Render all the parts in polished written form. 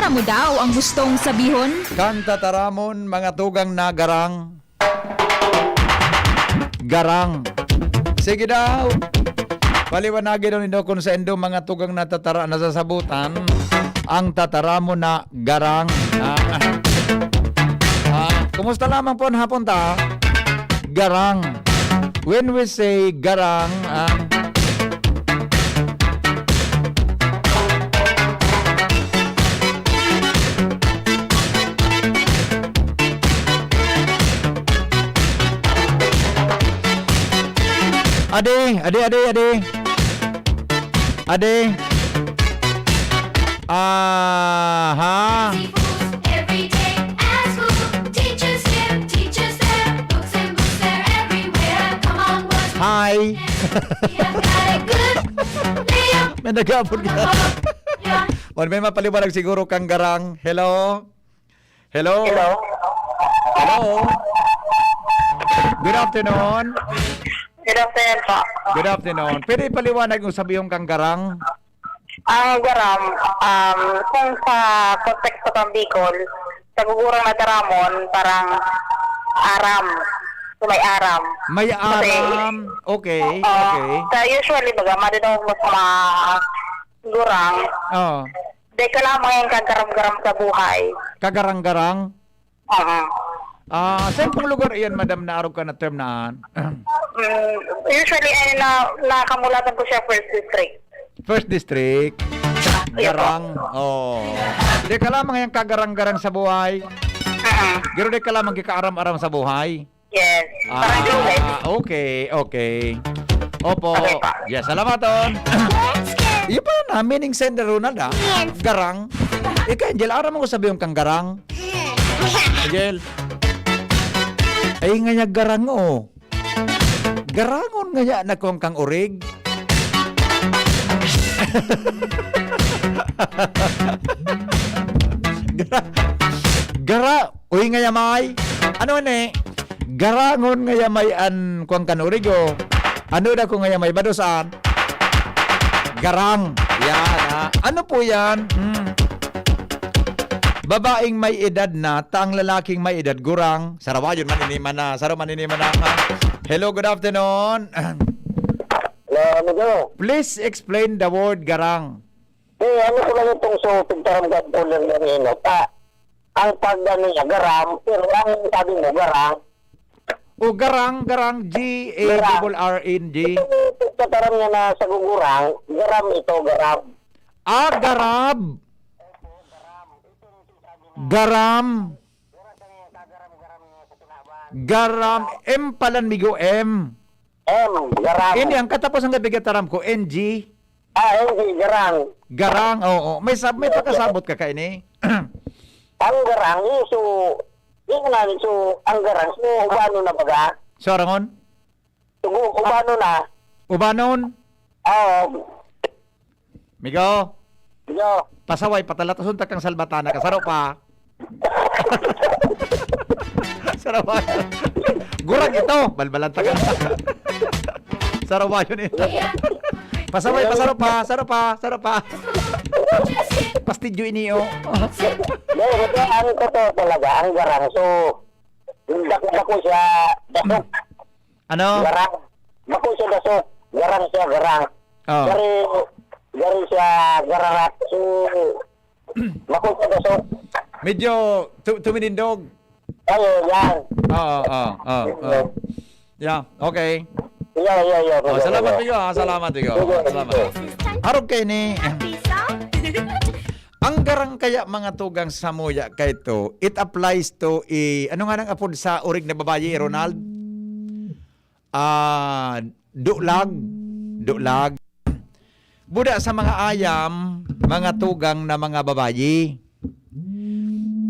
Tara mo daw ang gustong sabihon. Kang tataramon mga tugang na garang. Garang. Sige daw. Paliwanagin daw nindo kung sa endo mga tugang na tatara nasasabutan ang tataramon na garang. Kumusta lamang po ang hapon ta? Garang. When we say garang, Ade. Aha. Every day at school, teachers here, teachers there, books and books there everywhere. Come on, boys, Hi. we have got it good. Leo, May nagapon ka. yeah. O, may mapaliwanag siguro kang garang. Hello? Hello? Good afternoon. Good afternoon po. Good afternoon. Pwede ipaliwanag yung sabi yung kang garang? Ang garam, kung sa konteksto ng Bicol, sa gugurang na taramon, parang aram. So may aram. May aram. Okay. Okay. Sa usually, baga, madinaw mo sa mga gurang, Oh. di ka lamang yung kagaram-garam sa buhay. Kagarang-garang. Uh-huh. Saan pong lugar iyan, madam, na araw ka na term naan? Usually, ay nakamulatan ko siya first district. First district. Garang. Oh. Di ka lamang yung kagarang-garang sa buhay. Giro di ka lamang kikaaram-aram sa buhay. Yes. Parang July. Okay. Opo. Okay pa. Yes, salamaton. Iyo pa na, meaning sender Ronald Garang. Ika, Angel, aram mo ko sabi yung kang garang. Angel. Ay, nga niya garang o. Garangon nga niya na kung kang urig. Gara. Uy nga yamay. Ano ni? Garangon nga yamay an kung kang urig o. Ano na kung nga yamay? Badosaan? Garang. Yan. Ano po yan? Babaeng may edad na, taang lalaking may edad, gurang. Sarawayon, maniniman na. Maniniman na. Hello, good afternoon. Hello, amigo. Please explain the word garang. Ano ko lang itong so, pagtaramgat ko lang ng ino. Ang pagdano niya, garam, pero ang sabi mo, garang. O garang, G-A-R-R-N-G. Pagtaram niya na sa gugurang, garam ito, garam. Garab. Garam. Garam. M palan migo M. Garam. Hindi, ang katapos ang gabigataram ko, NG. Hindi, garang. Garang, oo. May pakasabot ka kaini. Ang garang, ang garang, ubano na baga. Sorangon? Ubano na. Ubanon? Migo, Yo. pasaway, patalatasun ta kang salbatana ka. Saro pa. Saro pa. Gurang ito. Balbalan ta ka. Saro pa yun ito. Pasaway, pasaro pa. Pastidyo iniyo. Ang totoo talaga, ang garang. So, dako siya, dasok. Ano? Garang. Dako siya, dasok. Garang siya, garang. Oh. Gari siya, gararat. So, dako siya, dasok. Medyo tuminindog. Yan. Oo. Yeah, okay. Yo. Salamat Bigo. Salamat. Harap kayo ni. Ang garang kaya mga tugang samuya kay to, it applies to ano nga nang apod sa urig na babayi, Ronald? Dulag. Buda sa mga ayam, mga tugang na mga babayi.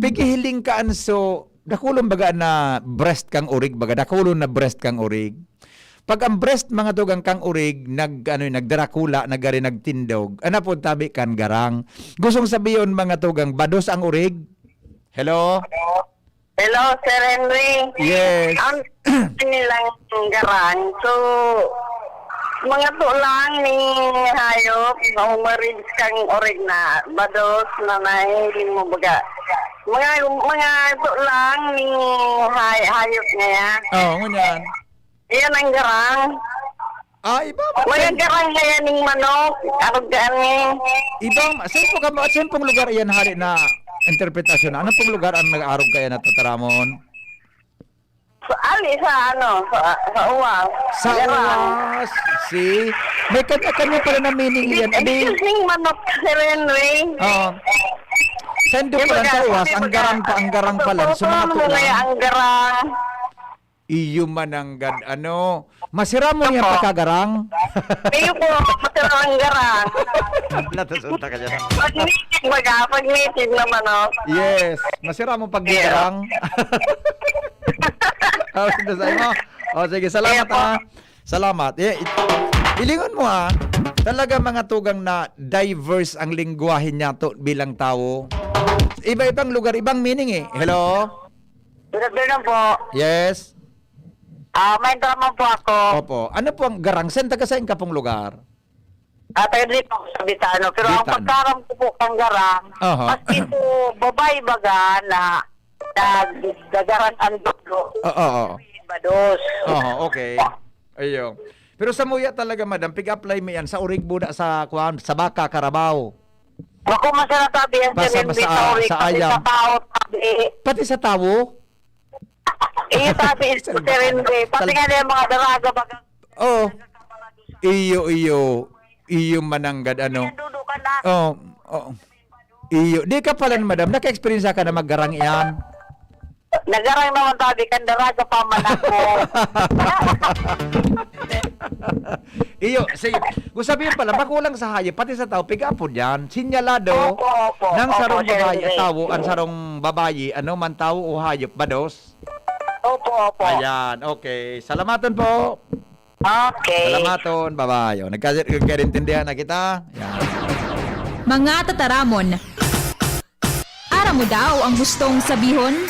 Pigihiling ka anso, dakulon baga na breast kang urig, dakulon na breast kang urig. Pag ang breast mga tugang kang urig nagdarakula nagari nagtindog ana po tabi kan garang gustong sabiyon mga tugang bados ang urig. Hello Sir Henry. Yes. Ang nilang garang, so mga tulang ni hayop, umarid kang orig na bados na nahiling mo baga. Mga tulang ni hayop niya. Oh, ngunyan. Iyan ang garang. Iba Mga garang kaya ning manok, arog gani. Ibang, saan pong lugar iyan hari na interpretasyon? Ano pong lugar ang nag-arog kaya na tataramon? Ali sa sa uwang. Sa uwas. See? May kanya-kanya pala na meaning iyan. Adi, Excuse me, manok si Renway. oo. Sendo pala sa uwas, ang garang pala. Sa mga tulang. Ang garang. Iyo man ang masira mo yan pagkagarang. Kayo po, matira ang garang. Natasunta ka dyan. Pag native na manok. Yes, masira mo pagkagarang. Sige, salamat ha. Salamat. Ilingon mo ha. Talaga mga tugang na diverse ang lingwahe niya to bilang tao. Iba-ibang lugar, ibang meaning eh. Hello? Good po. Yes? May drama po ako. Opo. Ano po ang garang? Saan taga saan ka pong lugar? Tayo dito ako sa Bitano. Pero ang Bitano. pagkaram ko po kang garang, Aha. maski po babay baga na nagdagaran ang dulo. Oo. Bados. Oo, okay. Ayun. Pero sa muya talaga, madam, pick-apply mo yan sa Urigbo na sa Baka, Carabao. Ako masarap tabi yan Basta sa sa Kasi ayam. sa tao tabi. Pati sa tawo? Tabi sa Rinbe. Pati nga yung mga daraga baga. Oo. Iyo mananggad Dudo ka na. Oo. Iyo. Di ka pala, madam, naka-experience ka na maggarang iyan. Nagarang naman tabi kan daraga pa man ako. Iyo, sige. Kung sabihin pala, makulang sa hayop, pati sa tao, pick-upod yan. Sinyalado Opo. ng sarong Sir babayi at Rinbe. tao, ang sarong babayi, man tao o hayop, bados. Opo. Ayan, okay. Salamatan po. Okay. Salamaton, bye-bye. Nagkarintindihan na kita. Yan. Mga tataramon. Ara mo daw ang gustong sabihon?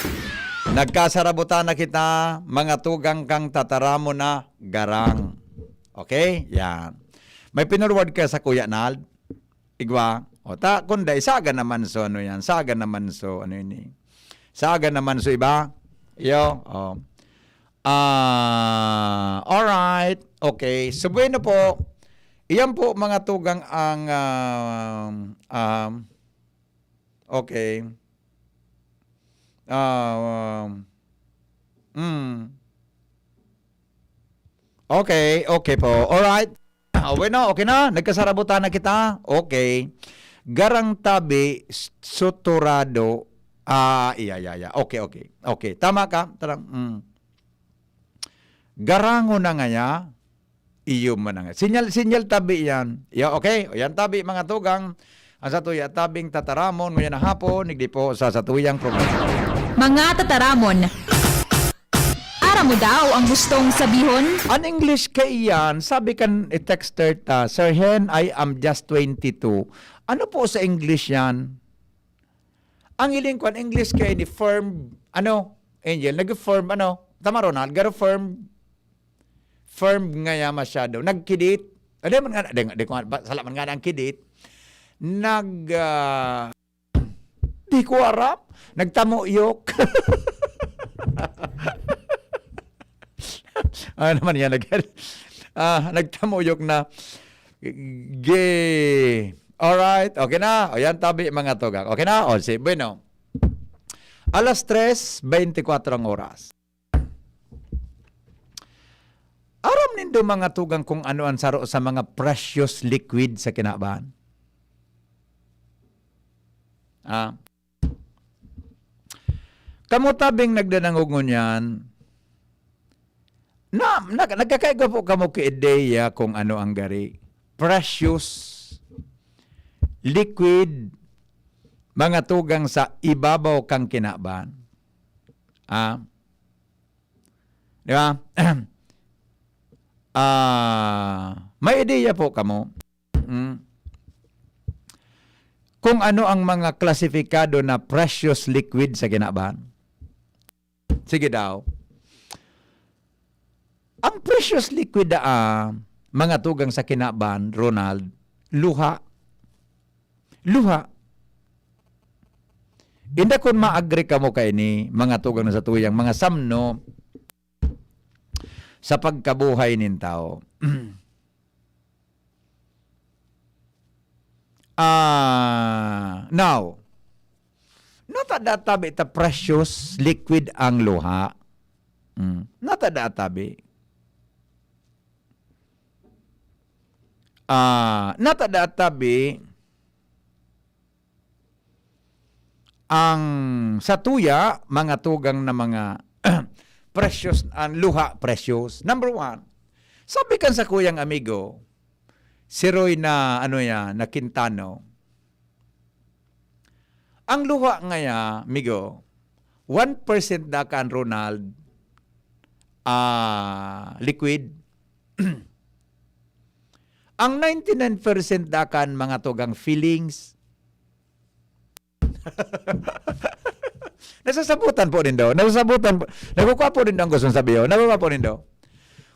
Nagkasarabutan na kita, mga tugang kang tataramo na garang. Okay? Yan. May pinurward ka sa Kuya Nald? Igwa? O ta, kundi, saga naman so, ano yan? Saga naman so, ano yun eh? Saga naman so, iba? Yo, alright. Okay. So, bueno po. Iyan po, mga tugang ang, okay. Okay po. Alright. Bueno, okay na. Nagkasarabutan na kita. Okay. Garang tabi, suturado. Iya. Okay. Tama ka. Garango na nga ya. Iyo man na nga. Sinyal tabi yan. Okay. O yan tabi, mga tugang. Ang satuya tabing tataramon. Ngayon na hapon. Nigdi po sa satuyang programa. Mga tataramon. Ara mo daw ang gustong sabihon? An English kay yan, sabi kan texter ta, Sir Hen, I am just 22. Ano po sa English yan? Ang iling ko, an English kay ni firm, Angel, nag-firm, tama Ronald, firm nga ya masyado. Nagkidit, salaman nga ang kidit, di ko arap, nagtamuyok. Naman yan, nagtamuyok na. Alright, okay na. O yan, tabi mga tugang. Okay na? O, si, bueno. 3:24 ang oras. Aram nindo mga tugang kung ano ang saro sa mga precious liquid sa kinabahan. Kamutabing nagdanangugon yan, nagkakaiga po kamo ki-ideya kung ano ang gari. Precious liquid, mga tugang sa ibabaw kang kinaban. Di ba? May ideya po kamo. Kung ano ang mga klasifikado na precious liquid sa kinaban. Sige daw. Ang precious liquid mga tugang sa kinaban, Ronald, luha. Luha. Inda kun ma-agree ka mo kay ni mga tugang na sa tuyang, mga samno sa pagkabuhay nin tao. Now, natadatabi ta precious liquid ang luha. Natadatabi. Natadatabi ang sa tuya, mga tugang na mga precious, ang luha precious. Number one, sabi kan sa kuyang amigo, si Roy na, na Quintano, ang luha ngaya, amigo, 1% da kan Ronald, liquid. Ang 99% da kan mga tugang feelings. Nasasabutan po din daw. Nakukuha po din daw ang gustong sabihin. Nakukuha po din daw.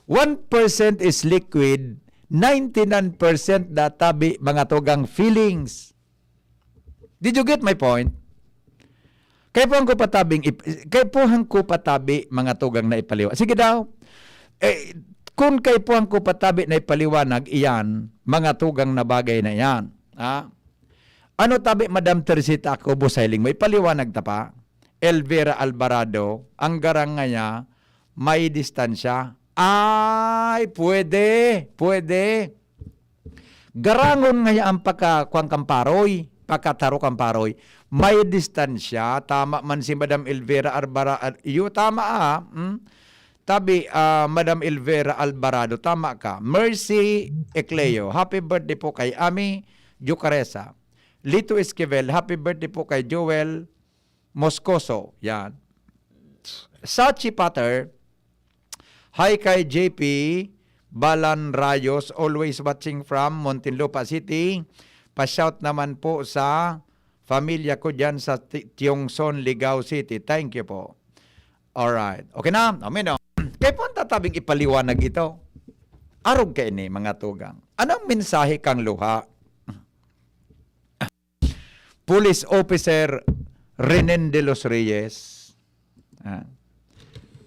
1% is liquid, 99% databi mga tugang feelings. Did you get my point? Kaya po ang ko patabi mga tugang na ipaliwanag. Sige daw. Kung kay po ang ko patabi na ipaliwanag iyan, mga tugang na bagay na iyan. Ano tabi, Madam Teresita ako, busailing mo, ipaliwanag ta pa. Elvira Alvarado, ang garang nga may distansya. Ay, pwede. Garangon nga ang pagkakuang kamparoy, pagkataro kamparoy, may distansya. Tama man si Madam Elvira Alvarado. Tama Tabi, Madam Elvira Alvarado, tama ka. Mercy Ecleo, happy birthday po kay Ami Jucaresa. Lito Esquivel, happy birthday po kay Joel Moscoso. Yan. Sachi Pater, hi kay JP Balan Rayos, always watching from Muntinlupa City. Pa-shout naman po sa pamilya ko dyan sa Tiongson, Ligao City. Thank you po. Alright. Okay na? Amen. Kaya po ang tatabing ipaliwanag ito. Arog kayo ni mga tugang. Anong mensahe kang luha? Police Officer Renen de los Reyes.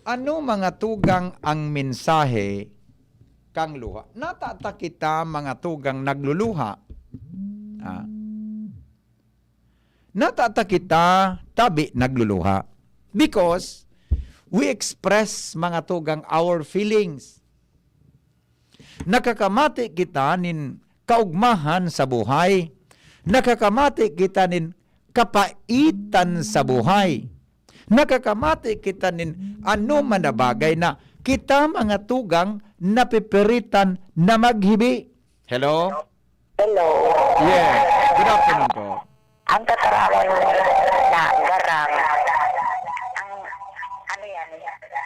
Ano mga tugang ang mensahe kang luha? Natata kita mga tugang nagluluha. Natata kita tabi nagluluha. Because we express mga tugang our feelings. Nakakamati kita nin kaugmahan sa buhay. Nakakamati kita nin kapaitan sa buhay. Nakakamati kita nin ano man na bagay na kita mga tugang napipiritan na maghibi. Hello? Hello. Yes. Good afternoon po. Ang tatarawin na garang, ang ano yan,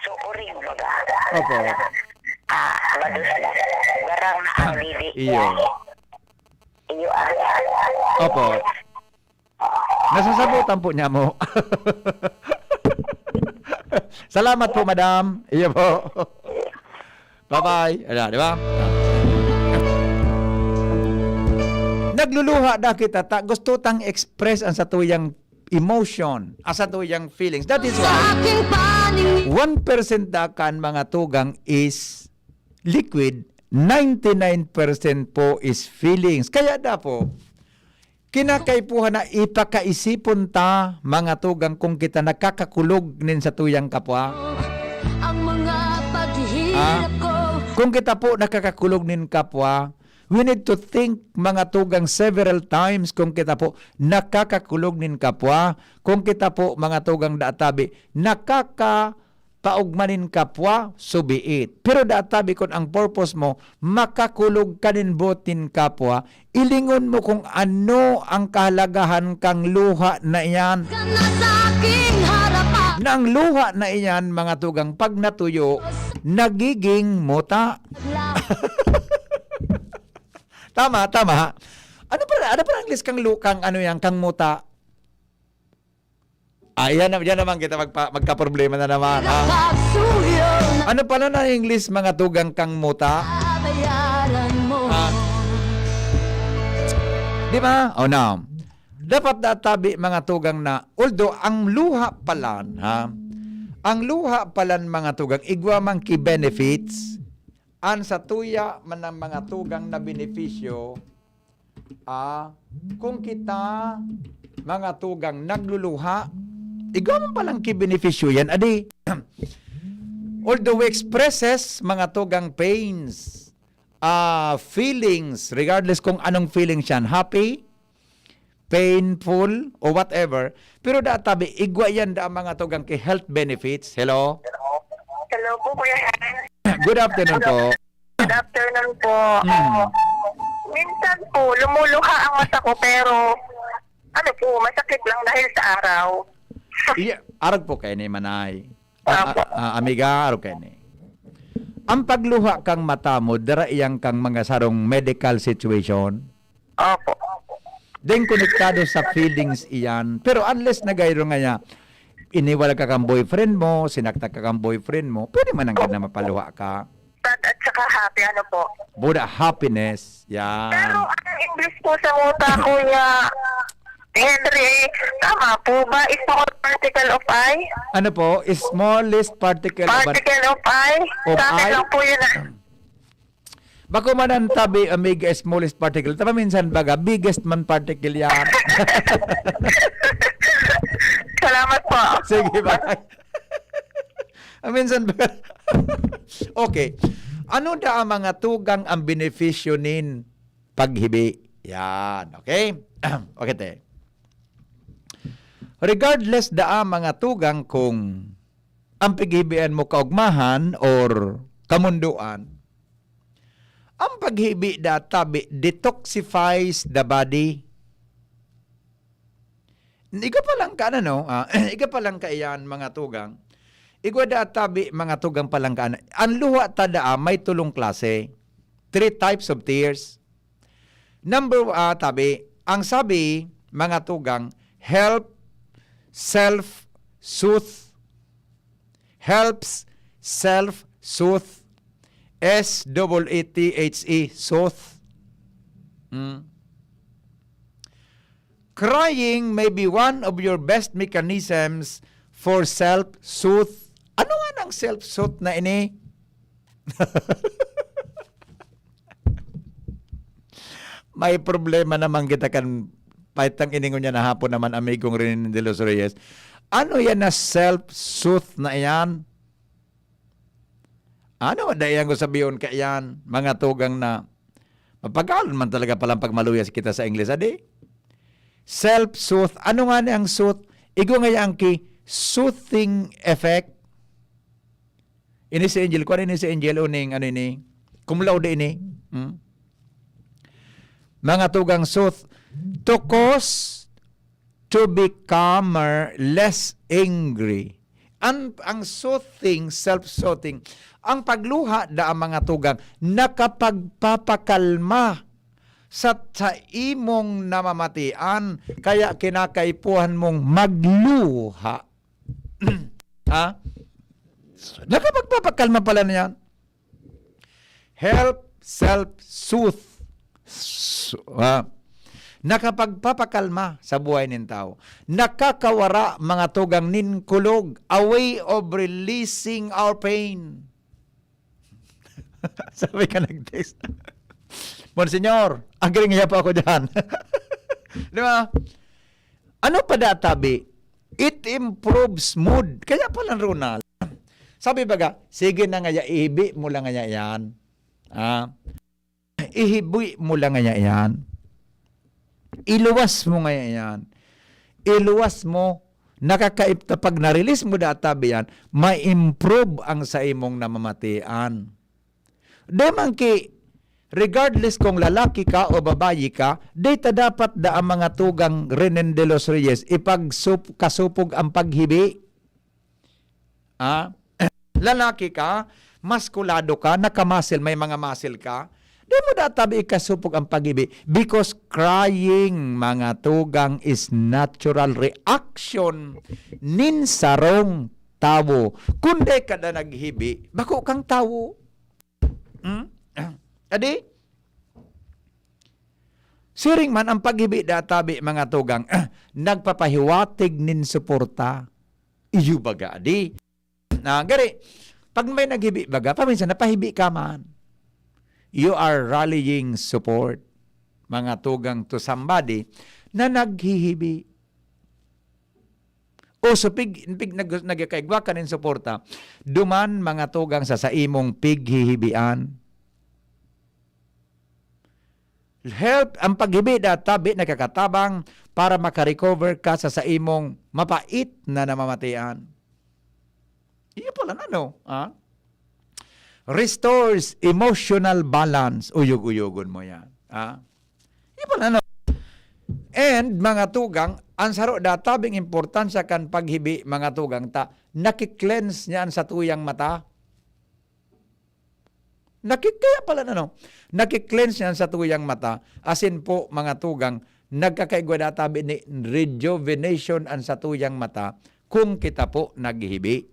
suuring mo ba? Opo. Badus na. Garang na ang lili. Iyo. Iyo Opo. Nasasabutan po niya mo. Salamat po, madam. Iyo po. Bye-bye. Di ba? Nagluluha na kita. Gusto tang express ang satuyang emotion, ang satuyang feelings. That is why 1% dakan mga tugang is liquid, 99% po is feelings. Kaya da po, kinakaipuhan na ipakaisipon ta mga tugang kung kita nakakakulog nin sa tuyang kapwa. Ang mga paghihirap ko. Kung kita po nakakakulog nin kapwa, we need to think mga tugang several times kung kita po nakakakulog nin kapwa, kung kita po mga tugang daatabi nakakapaugmanin kapwa, subiit. Pero daatabi kung ang purpose mo, makakulog kanin botin kapwa, ilingon mo kung ano ang kahalagahan kang luha na iyan. Ka na sa aking harapan. Na ang luha na iyan mga tugang pag natuyo, nagiging muta. Tama. Ano pa ang English kang lukang kang muta? Yan naman kita magka-problema na naman. Pagsuyo na Ano pala na English mga tugang kang muta? bayaran. Di ba? O now, dapat databi mga tugang na, although ang luha palan, ha? Ang luha palan mga tugang, igwa man ki benefits, an sa tuya man ng mga tugang na benepisyo, kung kita mga tugang nagluluha, igwa man palang ki benepisyo yan, adi. Although expresses mga tugang pains, feelings, regardless kung anong feelings yan, happy, painful, o whatever, pero databi, igwa yan da mga tugang ki health benefits. Hello? Hello po, Kuya Hen. Good afternoon po. Good afternoon po. Minsan po, lumuluha ang mata ko pero ano po, masakit lang dahil sa araw. Arag po kayo ni Manay. Apo. Amiga, arag kayo ni. Ang pagluha kang mata mo, dara iyang kang mga sarong medical situation. Opo. Then konektado sa feelings iyan. Pero unless nagayro nga niya, iniwala ka kang boyfriend mo, sinakta ka kang boyfriend mo, pwede man ang na mapaluha ka. At saka happy, ano po. Buda happiness. Yan. Pero ang English po sa muta, Kuya Henry, tama po ba? Small particle of I? Ano po? Smallest particle of Particle of I? Of Sa akin I? lang po yun. Bako man ang tabi, amiga, smallest particle. Tama minsan baga, biggest man particle yan. Salamat po. Sige, bye. Minsan baga. Okay. Ano da ang mga tugang ang benepisyo nin paghibi? Yan. Okay? Okay, te. Regardless da ang mga tugang kung ang paghibian mo kaugmahan or kamunduan, ang paghibi databi detoxifies the body. Iga pa lang ka na, no? Iga pa lang ka iyan, mga tugang. Igwa databi, mga tugang pa lang ka na. Ang luha tada may tulong klase. 3 types of tears. Number, tabi, ang sabi, mga tugang, help self-soothe. Helps self-soothe. S-O-O-T-H-E, soothe. Crying may be one of your best mechanisms for self-soothe. Ano nga ng self-soothe na ini? May problema naman kita kan paitang iningon niya na hapon naman amigong Rin de los Reyes. Ano yan na self-soothe na yan? Ano dahil ko sabihin ka yan, mga tugang na mapagalon man talaga palang pagmaluyas kita sa Ingles, adi? Self-soothe. Ano nga ni ang soothe? Igo nga yung soothing effect. Ini si Angel. Kung ini si Angel uning, ano ini? Cum laude ini. Mga tugang soothe. To cause to be calmer, less angry. Ang soothing, self-soothing, ang pagluha da ang mga tugang nakapagpapakalma sa imong namamatian, kaya kinakaipuhan mong magluha. Ha? Nakapagpapakalma pala na yan. Help self-soothe. Nakapagpapakalma sa buhay ng tao. Nakakawara mga tugang ninkulog, a way of releasing our pain. Sabi ka nag-text. Monsignor, agree nga pa ako dyan. Di ba? Ano pa databi? It improves mood. Kaya pala, Ronald. Sabi baga, sige na nga ihibi mo lang nga yan. Ihibi mo lang nga yan. Iluwas mo nga yan. Iluwas mo. Pag na-release mo databi yan, ma-improve ang sa imong namamatian. Demang regardless kung lalaki ka o babayi ka, data dapat da ang mga tugang Renen de los Reyes kasupog ang paghibi. Lalaki ka, maskulado ka, nakamasil, may mga masil ka, di mo databi ikasupog ang paghibi because crying, mga tugang, is natural reaction nin sarong tawo. Kundi ka na naghibi, bako kang tawo. Adi? Siring man ang paghibi databi mga tugang, nagpapahiwatig nin suporta. Iyo baga di. Gari, pag may naghibi baga, paminsan napahibi ka man. You are rallying support, mga tugang, to somebody na naghihibi. O so pig nagkaigwa ka nin suporta, duman mga tugang sa imong pighihibian. Help ang paghibi databi nakakatabang para makarecover ka sa imong mapait na namamatian. Iyo pala na, no? Restores emotional balance. Uyog-uyogon mo yan. Iyo pala, no? And mga tugang, ang saro databing importansya kan paghibi mga tugang ta, nakiklense niyan sa tuyang mata. Kaya pala na, no? Nakiklense niyan sa tuyang mata. Asin po mga tugang, nagkakaigwa databi ni rejuvenation ang sa tuyang mata kung kita po naghihibi.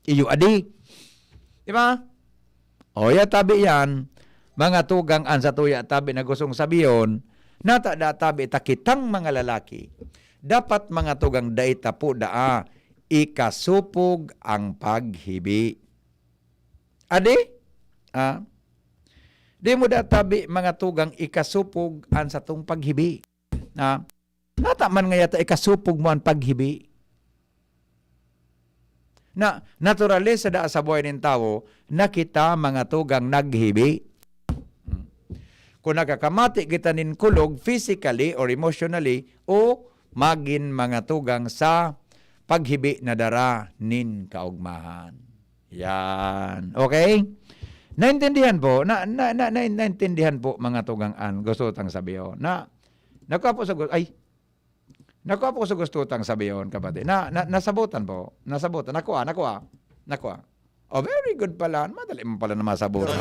Iyo adi. Di ba? O ya tabi yan, mga tugang ang sa tuya tabi na gustong sabiyon, nata databi takitang mga lalaki, dapat mga tugang daita po daa, ikasupog ang paghibi. Adi? Di mo databi mga tugang ikasupog ang sa tong paghibi. Nata man nga yata ikasupog mo ang paghibi. Na naturalis sa buhay ng tao na kita mga tugang naghibi. Kung nakakamati kita nin kulog physically or emotionally o magin mga tugang sa paghibi na dara nin kaugmahan. Yan. Okay? Naintindihan po, naintindihan po mga tugang-an, gusto tang sabiyon. Nakuha po sa gusto tang sabiyon, kapatid. Nasabutan po. Nasabutan. Nakuha. Oh, very good pala. Madali mo pala na masabutan.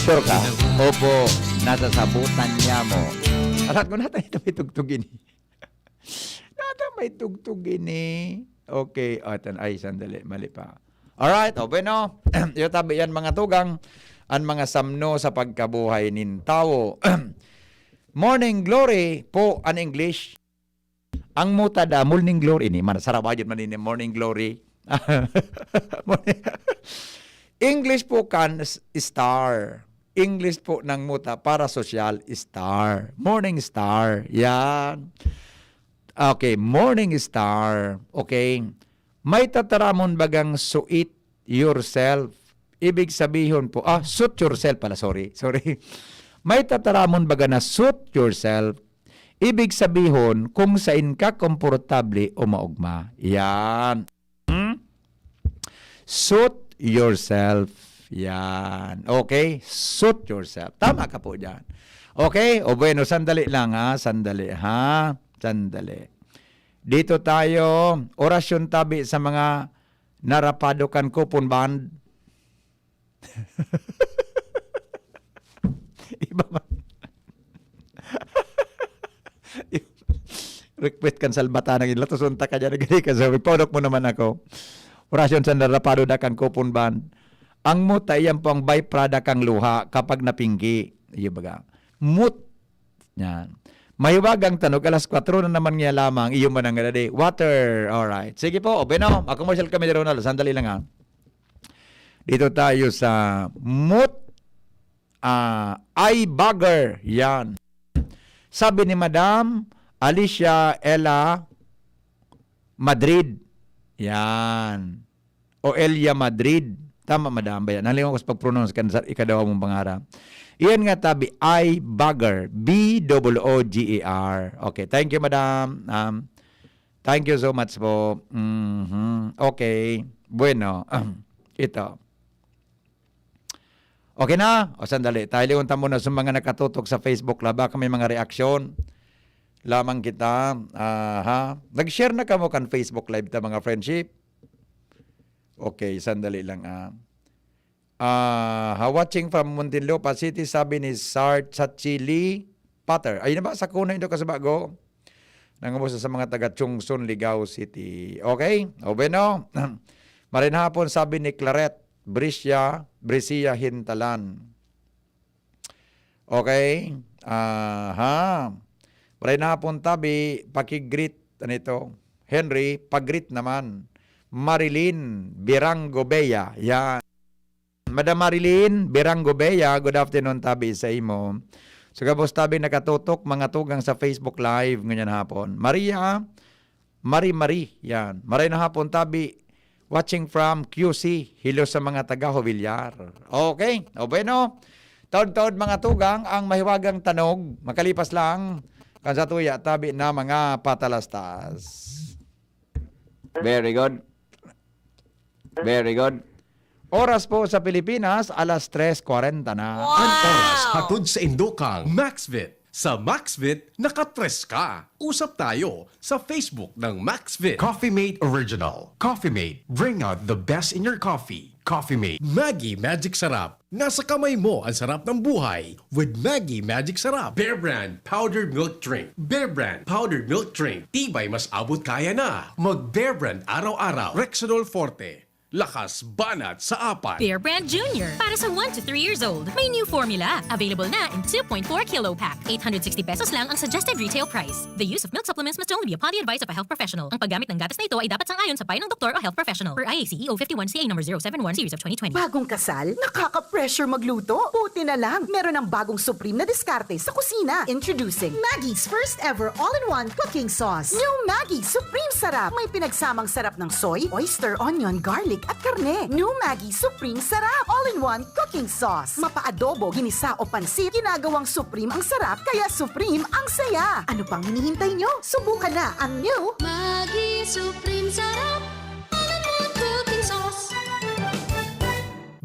Sure ka? Opo, nasasabutan niya mo. Alat ko natin ito may tugtugin. May tugtugin eh. Okay. Ay, sandali. Mali pa. Alright. O, bueno. Tabi yan mga tugang. Ang mga samno sa pagkabuhay nin tao. Morning glory po an English. Ang mutada, morning glory ni. Sarabayan man ni morning glory. English po kan star. English po ng muta para social star. Morning star. Yan. Okay, morning star. Okay. May tataramon bagang suit yourself. Ibig sabihin po, suit yourself pala, sorry. May tataramon baga na suit yourself. Ibig sabihin kung sain ka komportable o maugma. Yan. Suit yourself. Yan. Okay? Suit yourself. Tama ka po dyan. Okay? O bueno, sandali lang Sandali. Dito tayo, orasyon tabi sa mga narapado kan kupon band. Iba ba? Request kan salbata ng ila, tusunta ka dyan, nagani ka, sabi, podok mo naman ako. Orasyon sa narapado da kang kupon band. Ang mut ay yan po ang byproduct kang luha kapag napinggi. Iyo baga. Mut. Yan. Mahiwagang tanong, alas 4 na naman nga lamang, iyo man ang gadi. Water. Alright. Sige po, Beno, commercial kami ni Ronald. Sandali lang Dito tayo sa mut. Eye bagger. Yan. Sabi ni Madam Alicia Ella Madrid. Yan. O Elia Madrid. Tama, Madam. Bayan. Naliwan ko sa pag-pronounce kan ikadawa mong pangarap. Iyan nga tabi, eye bagger. B-O-O-G-E-R. Okay. Thank you, Madam. Thank you so much po. Okay. Bueno. Ito. Okay na? O sandali. Tayo liwantan muna sa mga nakatutok sa Facebook Live. Baka may mga reaksyon. Lamang kita. Nag-share na kamo kan Facebook Live ta mga friendship. Okay. Sandali lang watching from Muntinlupa City, sabi ni Sart Chachili Potter. Ayun na ba? Sa kuna ito kasabago? Nangamusta sa mga taga Chungsun, Ligao City. Okay? O bueno. Marin hapon, sabi ni Claret Brescia Hintalan. Okay? Aha. Maray na hapon tabi, pakigreet, anito, Henry, pag-greet naman. Marilyn Birango Bea. Yan. Madam Marilyn Birango Bea, good afternoon tabi sa imo. So kapos tabi nakatutok mga tugang sa Facebook Live ngayon hapon. Maria, Marie, yan. Maray na hapon tabi, watching from QC, hilo sa mga taga Hovillar. Okay, o bueno. Taod-taod mga tugang, ang mahiwagang tanog, makalipas lang, kan sa tuya tabi na mga patalastas. Very good. Very good. Oras po sa Pilipinas, alas 3:40 na. Ang oras hatod sa Indokang Maxvit. Sa Maxvit, nakatres ka. Usap tayo sa Facebook ng Maxvit. Coffee Mate Original. Coffee Mate, bring out the best in your coffee. Coffee Mate. Maggie Magic Sarap. Nasa kamay mo ang sarap ng buhay with Maggie Magic Sarap. Bear Brand Powdered Milk Drink. Bear Brand Powdered Milk Drink. Tibay mas abot kaya na. Mag Bear Brand araw-araw. Rexidol Forte. Lakas banat sa apat. Bear Brand Junior. Para sa 1 to 3 years old. May new formula. Available na in 2.4 kilo pack. 860 pesos lang ang suggested retail price. The use of milk supplements must only be upon the advice of a health professional. Ang paggamit ng gatas na ito ay dapat sang-ayon sa payo ng doktor o health professional. Per IACE 051 CA number 071 series of 2020. Bagong kasal? Nakaka-pressure magluto? Buti na lang, meron ng bagong Supreme na diskarte sa kusina. Introducing Maggie's first ever all-in-one cooking sauce. New Maggie Supreme Sarap. May pinagsamang sarap ng soy, oyster, onion, garlic at karne. New Maggie Supreme Sarap. All-in-one cooking sauce. Mapa-adobo, ginisa o pansit, ginagawang Supreme ang sarap, kaya Supreme ang saya. Ano pang hinihintay nyo? Subukan na ang new Maggie Supreme Sarap. All-in-one cooking sauce.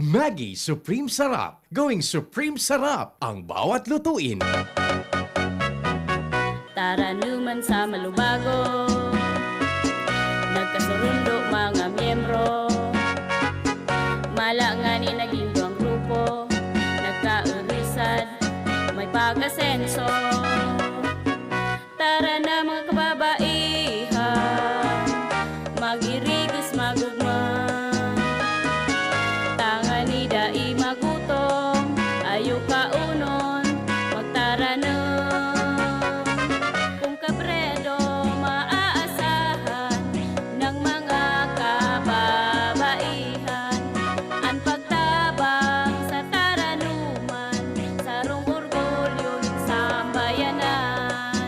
Maggie Supreme Sarap. Going Supreme Sarap ang bawat lutuin. Tara naman sa Malubago, nagkasurundo mga miyembro. Malangani naging ang grupo, nagkaurisad, may pag-asenso. Tara na mga kababaihan, mag-irigis magugma. Tangani dai magutom, ayo kaunon, magtara na. Kung kabredo maaasahan ng mga kababaihan, ang pagtabang sa taranuman, sarong orgulyo ng sambayanan.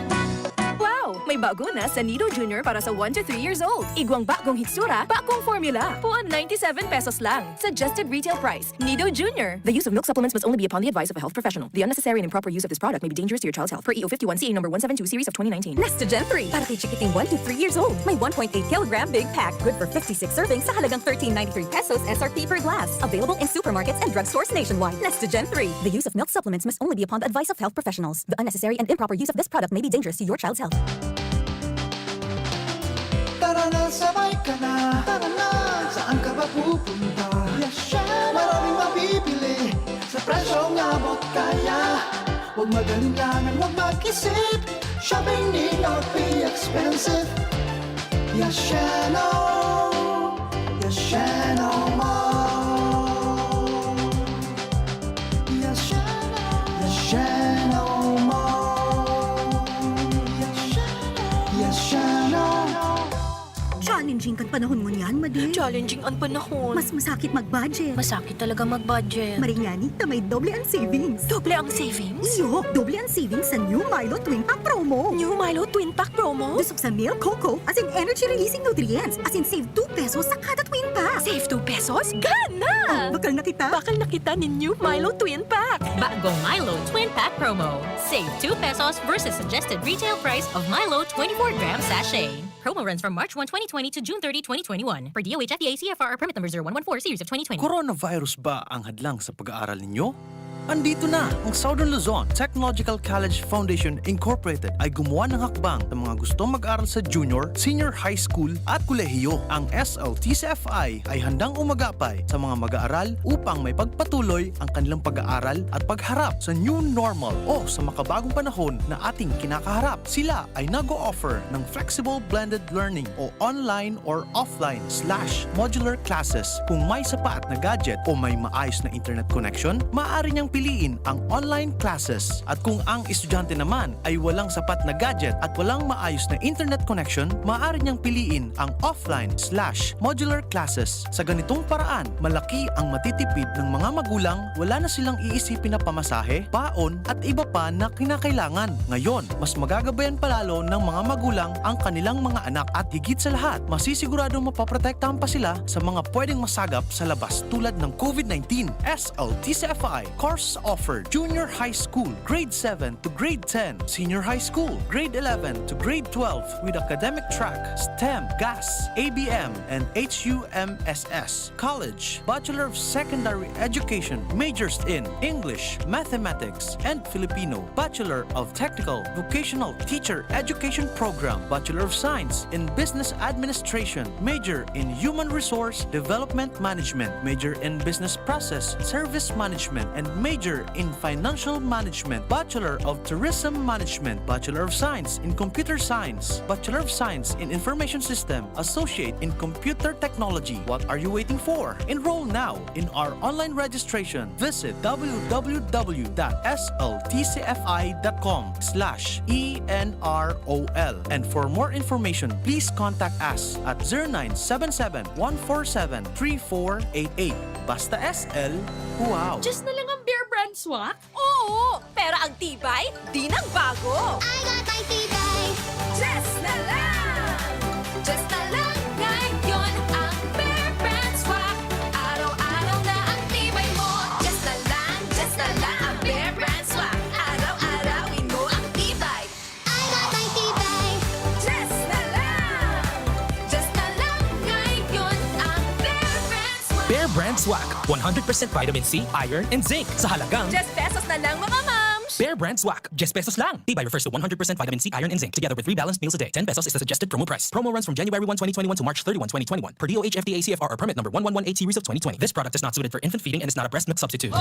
Wow! May bago na sa Nido Junior para sa 1 to 3 years old. Igwang bagong hitsura, bagong formula. Puan 97 pesos lang. Suggested retail price. Nido Junior. The use of milk supplements must only be upon the advice of a health professional. The unnecessary and improper use of this product may be dangerous to your child's health. Per EO 51 CA number 172 series of 2019. Next to Gen 3. Para kay chikiting 1 to 3 years old. May 1.8 kilogram big pack. Good for 56 servings sa halagang 13.93 pesos SRP per glass. Available in supermarkets and drugstores nationwide. Next to Gen 3. The use of milk supplements must only be upon the advice of health professionals. The unnecessary and improper use of this product may be dangerous to your child's health. Tara na, sabay ka na. Tara na, saan ka ba pupunta? Maraming mabibili sa presyong abot kaya. Huwag magalinlangan, huwag mag-isip. Shopping need not be expensive. Yashano Mall. Yashano Mall. Yashano. Challenging kan panahon mo niyan, Madi. Challenging ang panahon. Mas masakit mag-budget. Masakit talaga mag-budget. Maringani na may doble ang savings. Doble ang savings? Iyo, doble ang savings sa New Milo Twin Pack Promo. New Milo Twin Pack Promo? Busog sa milk, cocoa, as in energy-releasing nutrients. As in save 2 pesos sa kada twin pack. Save 2 pesos? Gana! Bakal na kita. Bakal na kita ni New Milo Twin Pack. Bagong Milo Twin Pack Promo. Save 2 pesos versus suggested retail price of Milo 24-gram sachet. Promo runs from March 1, 2020 to June 30, 2021. Per DOH FDA CFR permit number 0114 series of 2020. Coronavirus ba ang hadlang sa pag-aaral ninyo? Andito na ang Southern Luzon Technological College Foundation Incorporated ay gumawa ng hakbang sa mga gustong mag-aral sa junior, senior high school at kolehiyo. Ang SLTCFI ay handang umagapay sa mga mag-aaral upang may pagpatuloy ang kanilang pag-aaral at pagharap sa new normal o sa makabagong panahon na ating kinakaharap. Sila ay nag-o-offer ng flexible blended learning o online or offline/modular classes. Kung may sapat na gadget o may maayos na internet connection, maaari niyang piliin ang online classes. At kung ang estudyante naman ay walang sapat na gadget at walang maayos na internet connection, maaari niyang piliin ang offline/modular classes. Sa ganitong paraan, malaki ang matitipid ng mga magulang, wala na silang iisipin na pamasahe, paon at iba pa na kinakailangan. Ngayon, mas magagabayan palalo ng mga magulang ang kanilang mga anak at higit sa lahat, masisiguradong mapaprotektahan pa sila sa mga pwedeng masagap sa labas tulad ng COVID-19. SLTCFI course offered Junior High School, Grade 7 to Grade 10, Senior High School, Grade 11 to Grade 12 with academic track, STEM, GAS, ABM, and HUMSS. College, Bachelor of Secondary Education, majors in English, Mathematics, and Filipino. Bachelor of Technical Vocational Teacher Education Program, Bachelor of Science in Business Administration, major in Human Resource Development Management, major in Business Process Service Management, and major in Financial Management, Bachelor of Tourism Management, Bachelor of Science in Computer Science, Bachelor of Science in Information System, Associate in Computer Technology. What are you waiting for? Enroll now in our online registration. Visit www.sltcfi.com/ENROL. And for more information, please contact us at 0977-147-3488. Basta SL, wow! Just na lang ang Bear Brand swak? Oo! Pero ang tibay, di nang bago! I got my tibay. Just na lang! Just na lang ngayon ang Bear Brand swak. Araw-araw na ang tibay mo. Just na lang ang Bear Brand swak. Araw-arawin mo ang tibay. I got my tibay. Just na lang ngayon ang Bear Brand swak. Bear Brand Swak, 100% vitamin C, iron, and zinc sa halagang Just pesos na lang mga moms! Bear Brand Swak. Just pesos lang. Tibay refers to 100% vitamin C, iron, and zinc together with 3 balanced meals a day. 10 pesos is the suggested promo price. Promo runs from January 1, 2021 to March 31, 2021 per DOH FDA CFR or permit number 1118 series of 2020. This product is not suited for infant feeding and is not a breast milk substitute.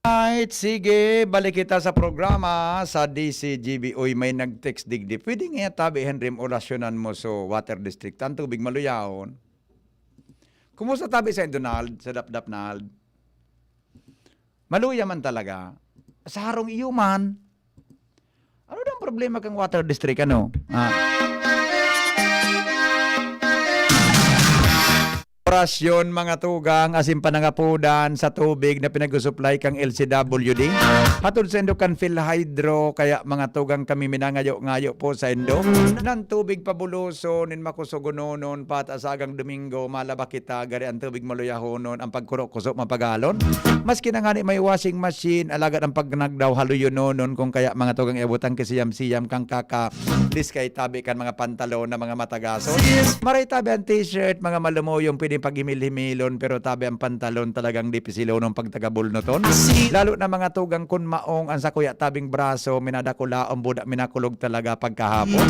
Right, sige, balik kita sa programa sa DCGB. Uy, may nag-text digdi. Pwede nga tabi, Henry, orasyonan mo sa Water District. Ang tubig maluyahon. Kumusta tabi sa Donald, sa Dapdap Nald? Maluya man talaga. Sa harong iyo man. Ano daw ang problema kang Water District? Ano? Orasyon mga tugang asim panangapudan sa tubig na pinag-supply kang LCWD. Hatod sa Indo kan Philhydro kaya mga tugang kami minangayo-ngayo po sa Indo. Nan tubig pabuloso nin makusugunonon pat asagang Domingo malaba kita gari ang tubig maluyahonon ang pagkurok-kusok mapagalon. Maski na nga ni may washing machine alagad ang pagnagdaw haluyononon kung kaya mga tugang iabutang kisiyam-siyam kang kaka diskay tabi kan mga pantalon na mga matagason. Maray tabi ang t-shirt mga malumuyong pwede pag-himil-himilon pero tabi ang pantalon talagang dipisilaw ng pagtagabulnoton. Lalo na mga tugang kun maong ang sakuya tabing braso minadakula ang budak minakulog talaga pagkahapon.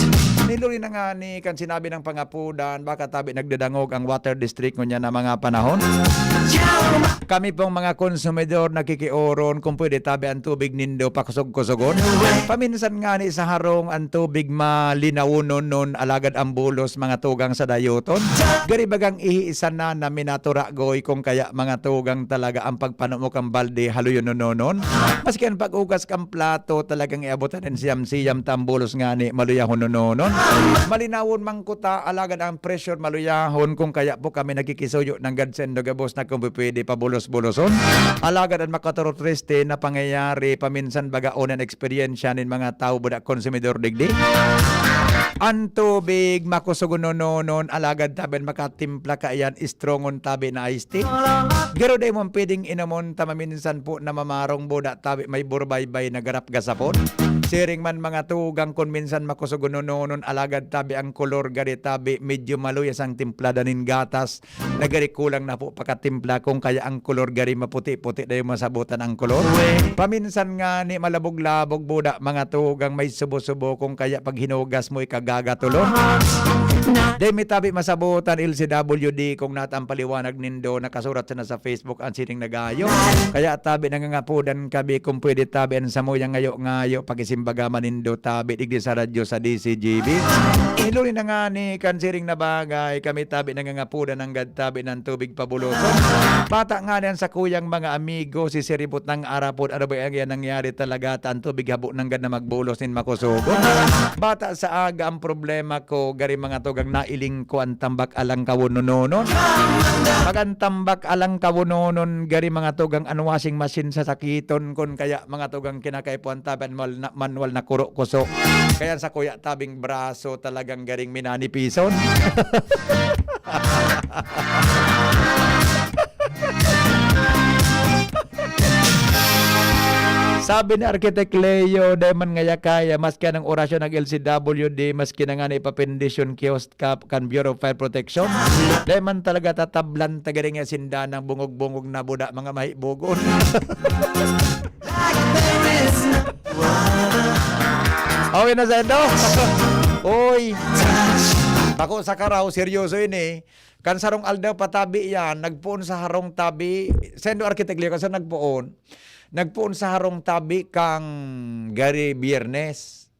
Niluri na nga ni kan sinabi ng pangapudan baka tabi nagdadangog ang Water District ngunya na mga panahon. Kami pong mga konsumidor nakikioron kung pwede tabi ang tubig nindo pakusog-kusogon. Paminsan nga ni sa harong ang tubig malinawunon nun alagad ang bulos mga tugang sa dayoton. Garibagang ihiisan na minaturagoy kung kaya mga tugang talaga ang pagpanumok ang balde haluyon nonon. Maski ang pag-ugas kang plato talagang iabutan ng siyam-siyam tambulos nga ni maluyahon nonon. Malinawon mangkuta alagad ang pressure maluyahon kung kaya po kami nagkikisuyo ng gadsendo gabos na kung pwede pabulos-buloson. Alagad ang makaturotriste na pangyayari paminsan bagaon ang eksperyensya ng mga tao budak konsumidor digdi. Ang tubig makusugunonon alagad tabi makatimpla ka yan strongon tabi na iced tea. Garo day mo pwedeng inamon tamaminsan po na mamarong buda tabi may burbaybay na garap gasapon. Siring man mga tugang kun minsan makusugunonon alagad tabi ang kolor gari tabi medyo maluyas ang timplada nin gatas na gari kulang na po pakatimpla kung kaya ang kolor gari maputi-puti dayo masabutan ang kolor. Paminsan nga ni malabog-labog buda mga tugang may subo-subo kung kaya pag hinugas mo ikagagatulon. Demi tabi masabutan LCWD kung natang paliwanag nindo nakasurat na sa Facebook ang sining nagayo. Kaya tabi nangangapudan kabi kung pwede tabi ang samuyang ngayo pagisimbaga manindo tabi digdi sa radyo sa DCGB. Iluli na nga ni kansiring na bagay kami tabi nangangapudan ang tabi ng tubig pabuloson. Bata nga niyan sa kuyang mga amigo si siribot ng arapod ano ba yan nangyari talaga ang tubig habo ng na magbulos nin makusugo. Bata sa aga ang problema ko gari mga tugang nailing ko ang tambak alang kawunononon. Pag ang tambak alang kawunonon gari mga tugang unwashing machine sa sakiton kon kaya mga tugang kinakaipuan tabi manual na kuro kuso. Kaya sa kuya tabing braso talagang garing minanipison. Sabi ni Architect Leo, Diamond nga kaya, maski ng orasyon ng LCWD, maski na nga na ipapendisyon kiosk kan Bureau of Fire Protection. Diamond talaga tatablan, tagaring nga sinda ng bungog-bungog na buda, mga mahibugon. Okay na sa ito? Uy! Ako sa karaw, seryoso yun eh. Kan sarong aldaw patabi yan, nagpuon sa harong tabi. Sendo Architect Leo, kasi nagpuon sa harong tabi kang gari biyernes.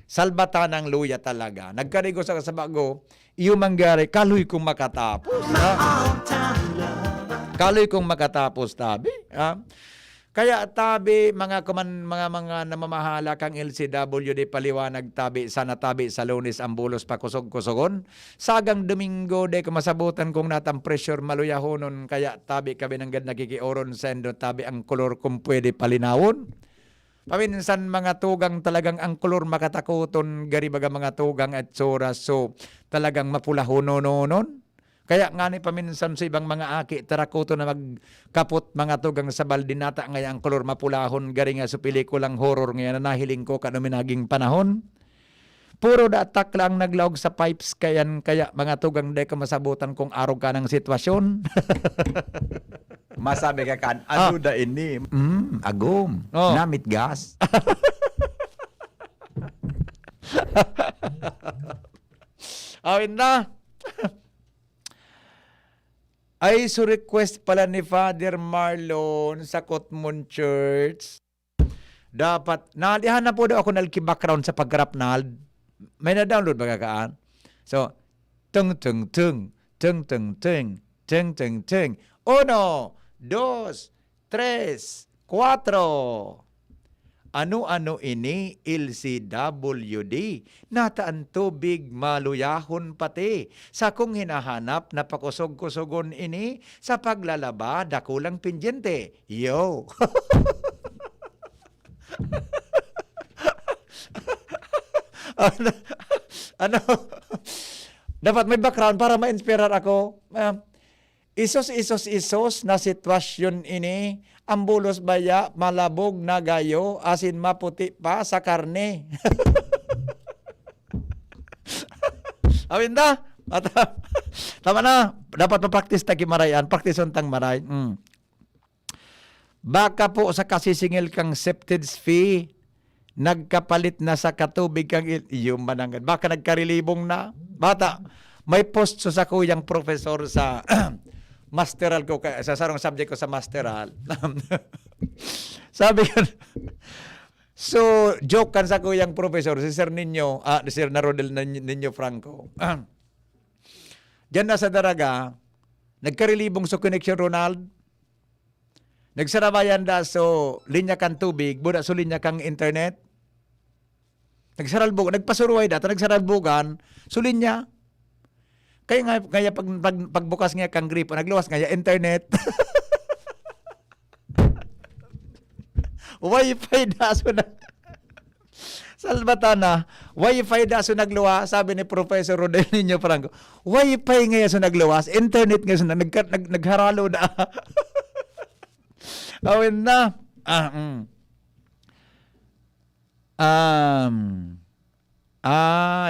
Salbata ng luya talaga. Nagkarigo sa kasabago, iyo manggari, kaloy kong makatapos. Kaloy kong makatapos tabi. Kaya tabi, mga namamahala kang LCWD paliwanag tabi, sana tabi sa Lunes ang bulos pa kusog-kusogon. Sagang Domingo de kumasabutan kung natang pressure maluyahonon, kaya tabi kabi ng gad nakikioron sendo tabi ang kolor kung pwede palinawon. Paminsan mga tugang talagang ang kolor makatakuton, gari baga mga tugang at soras, so talagang mapulahonononon. Kaya nga ni paminsan sa ibang mga aki, tarakuto na magkapot mga tugang sa baldinata ngaya ang kolor mapulahon, gari nga sa pelikulang horror ngayon na nahiling ko kanuminaging panahon. Puro datak lang naglawag sa pipes kaya mga tugang de ka masabutan kung arog ka ng sitwasyon. Masabi ka kan, ano da ini? Agum, namit gas. Awin na. Ay, so request pala ni Father Marlon sa Kotmon Church. Dapat, nalihan na po daw ako nalki-background sa pag-rap na. May na-download ba kakaan? So, tung tung tung, tung tung tung, tung tung tung. 1, 2, 3, 4. Ano-ano ini LCWD? Nataan tubig maluyahon pati. Sa kung hinahanap na pakusog-kusogon ini, sa paglalaba dakulang pindyente. Yo! ano? Dapat may background para ma-inspirar ako. Isos na sitwasyon ini, ang bulos baya, malabog na gayo, asin maputi pa sa karne. Awin na? Tama na. Dapat mapraktis tagi marayan. Praktison tang maray. Baka po sa kasisingil kang septage fee, nagkapalit na sa katubig kang yung manangad. Baka nagkarilibong na. Bata, may post sa kuyang professor sa masteral ko, sa sarong subject ko sa masteral. Sabi ko, so, joke kan sa kuyang professor, si Sir Nino, si Sir Narodel Nino Franco. Diyan na sa Daraga, nagkarilibong sa connection Ronald, nagsarabayan da so linya kang tubig, buda so linya kang internet, nagsaralbog, nagpasuruay data, nagsaralbogan, so linya. Kaya pagbukas nga kang grip, nagluwas nga internet. Wi-Fi daso na. Salbatana, Wi-Fi daso nagluwas, sabi ni Professor Rodel Niño Franco. Wi-Fi nga so nagluwas, internet nga so nagharalo na. Awin na.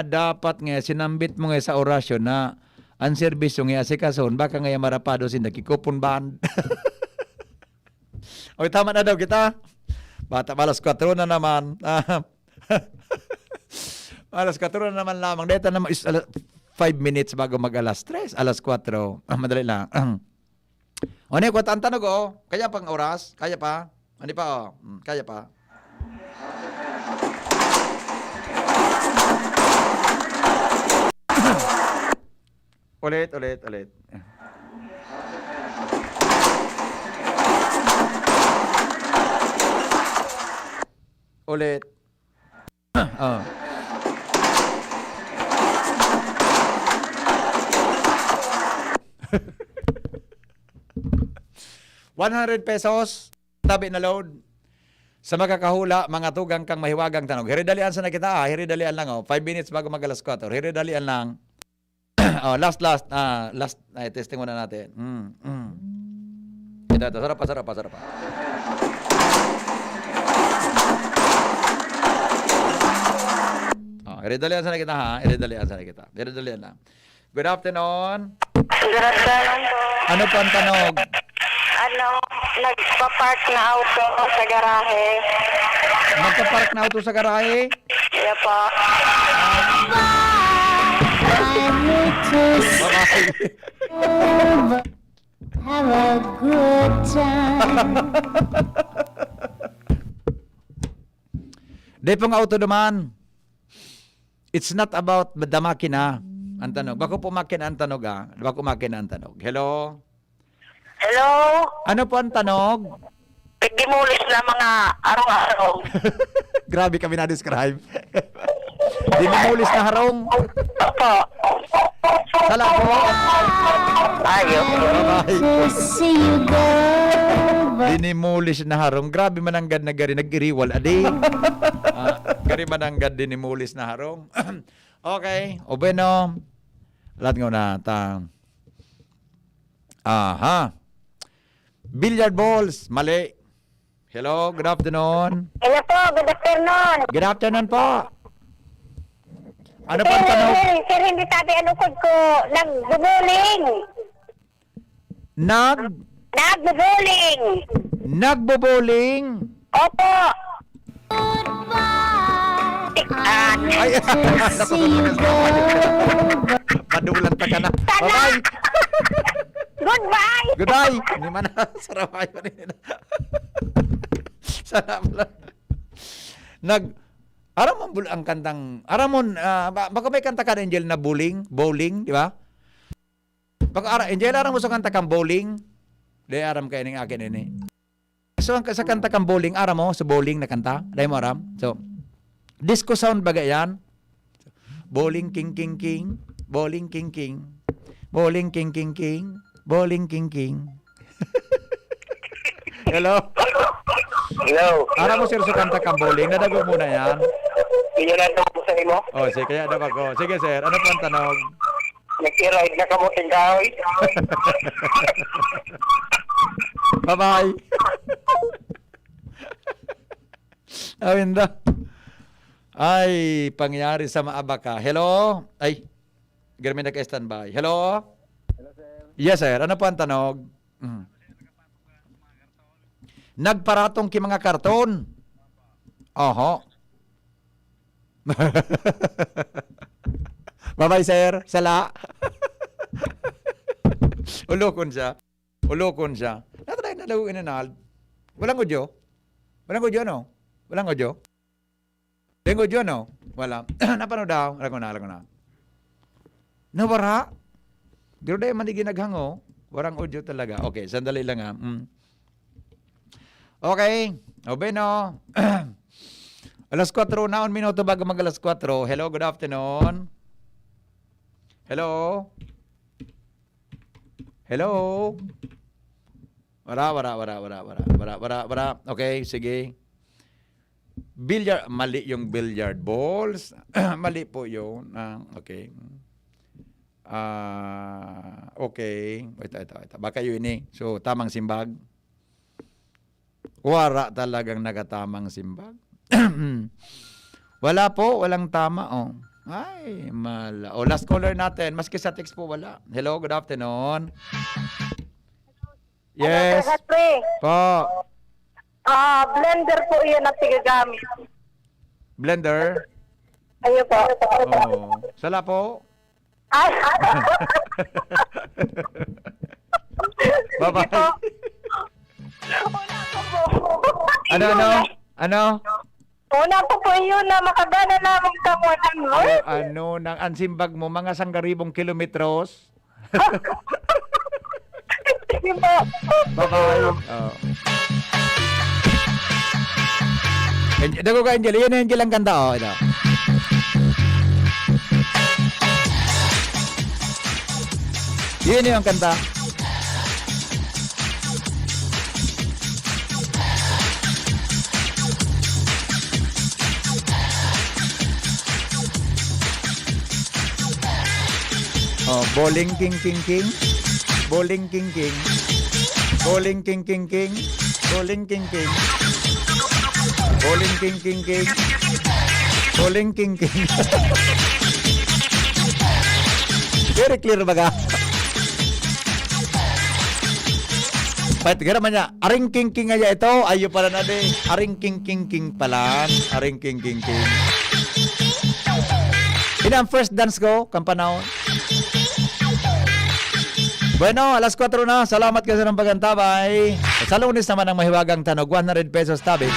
Dapat nga sinambit mo nga sa orasyon na ang serbisyo nga asikason, baka nga marapado sin nakikupon band. Okay, tama na daw kita. Bata, malas 4 na naman. Malas 4 na naman lamang. Dito naman, 5 minutes bago mag alas 3, alas 4. Madali lang. O ne, kwenta ang tanong ko, kaya pang oras? Kaya pa? Ano pa, oh? Kaya pa? Ulit. Ulit. Oh. ₱100 tabi na load. Sa magkakahula, mga tugang kang mahiwagang tanong. Hiridalian sa na kita, hiridalian lang, 5 minutes bago mag alas 4. Hiridalian lang. Last, testing muna natin. Ito, sarap pa. Hiridalian sa na kita, ha? Hiridalian lang. Good afternoon. Good afternoon po. Ano po ang tanong? Nagpa-park na auto sa garahe. Nagka-park na auto sa garahe? Yeah po. Have a good time. Di pong auto naman. It's not about the makina. Ang tanong. Bako po makina ang tanong, ha? Bako makina ang tanong. Hello? Hello? Ano po ang tanong? Pagdimulis na mga araw-araw. Grabe kami na-describe. Dinimulis na harong. Opo. Sala po. Ayos. Bye-bye. Dinimulis na harong. Grabe mananggad na gari. Nag-iriwal. Adi. Gari mananggad dinimulis na harong. Okay. O bueno. Lahat nga na. Aha. Billiard balls. Mali. Hello. Good afternoon. Hello po. Good afternoon. Good afternoon po. Ano pa ang tanong? Sir, hindi tabi anukod ko. Nagbubuling. Nagbubuling. Nagboboling. Opo. Ay, padulan pa ka na. Bye-bye. Goodbye. Goodbye. Hindi man na. Saraway pa rin. Sana pala. Aramon ang kantang, baka may kanta ka Angel na bowling, di ba? Baka Angel, aram mo sa kanta kang bowling? Di, aram kayo ng akin ini. So, sa kanta kang bowling, aram mo sa bowling na kanta? Dahil mo aram? So, disco sound baga yan? Bowling king king king, bowling king king, bowling king king king, bowling king king. Hello? Hello. Aram mo sir sa kanta kang bowling, nadago muna yan. Pinunod ko sa imo. Oh, sige, kaya dapat ko. Sige, sir. Ano po ang tanong? Nagkiraid na kamuting kahoy. Bye-bye. Awinda. Ay, pangyari sa maabaka. Hello? Ay, garmin na ka-standby. Hello? Hello, sir. Yes, sir. Ano po ang tanong? Nagparatong ki mga karton. Oho. Bye-bye, sir. Sala. Ulokon siya. Natry na daw inanal. Walang udyo? Walang udyo, no? Walang udyo? Walang udyo, no? Wala. Napano daw? Alam ko na. Nawara? Pero dahil manigi naghango. Warang udyo talaga. Okay, sandali lang, ha. Okay. Obe, no? Alas 4 na, 1 minuto bago mag alas 4. Hello, good afternoon. Hello? Wala. Okay, sige. Mali yung billiard balls. Mali po yun. Okay. Okay. Ito. Baka yun eh. So, tamang simbag. Wara talagang nagatamang simbag. Wala po, walang tama. Ay, mala. Last caller natin. Maski sa text po, wala. Hello, good afternoon. Yes. Po. Blender po yun ang tigagamit. Blender? Ayun po. Sala po? Ay, Bye-bye. Ito. Ano? Una po po yun na makagana namin kamo ng Ano nang ansimbag mo? Mga sanggaribong kilometros? Sige po. Bye-bye. Dago ka, Angel. Yan Angel ang kanta, oh. Ito. Yun yung kanta. Oh, bowling king king king. Bowling king king. Bowling king king king. Bowling king king. Bowling king king king. Bowling king king. Very clear ba ka? Pahit ka naman niya. Aring king king aja ito. Ayo pala na de. Aring king king king pala. Aring king king king. Ina ang first dance ko, kampanahon. Bueno, alas 4 na. Salamat kasi ng pagantabay. Sa Lunes naman ang mahiwagang tanog, 100 pesos tabi.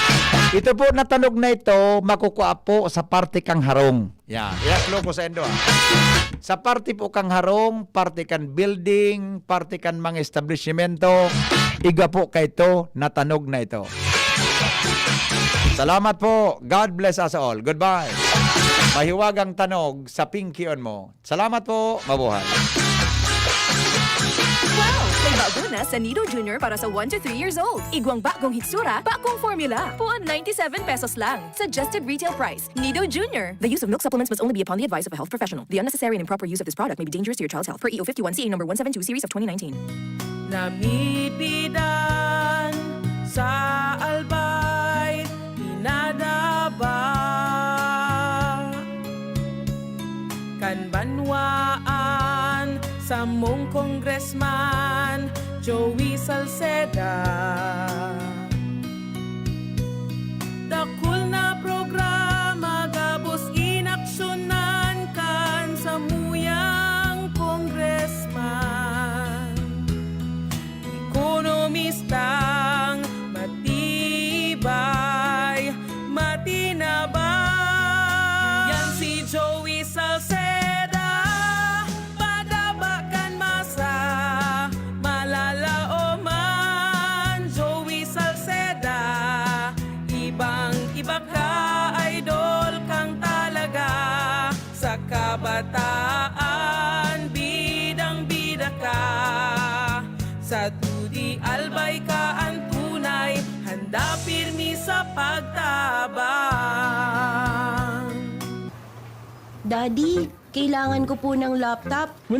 Ito po na tanog na ito, makukuha po sa parte kang harong. Yan, iaklo ko sa endo. Sa parte po kang harong, parte kan building, parte kan mga establishmento, iga po kay ito, na tanog na ito. Salamat po. God bless us all. Goodbye. Mahiwagang tanog sa Pinky on mo. Salamat po. Mabuhay. Wow! May bago na sa Nido Junior para sa 1 to 3 years old. Igwang bagong hitsura, bagong formula. Puan 97 pesos lang. Suggested retail price. Nido Junior. The use of milk supplements must only be upon the advice of a health professional. The unnecessary and improper use of this product may be dangerous to your child's health. Per EO 51CA number 172 series of 2019. Namipidan sa albay, inadaba kan banwaan sa mong congressman Joey Salceda. Dakul na programa gabos inaksyonan kan sa muyang congressman. Ekonomistang matibay, matinabay. Yan si Joey Salceda, padabakan masa, malala o man. Joey Salceda, ibang-iba ka, idol kang talaga. Sa kabataan, bidang-bida ka. Sa tudi albay ka ang tunay, handa pirmi sa pagtabang. Daddy, kailangan ko po ng laptop. Wala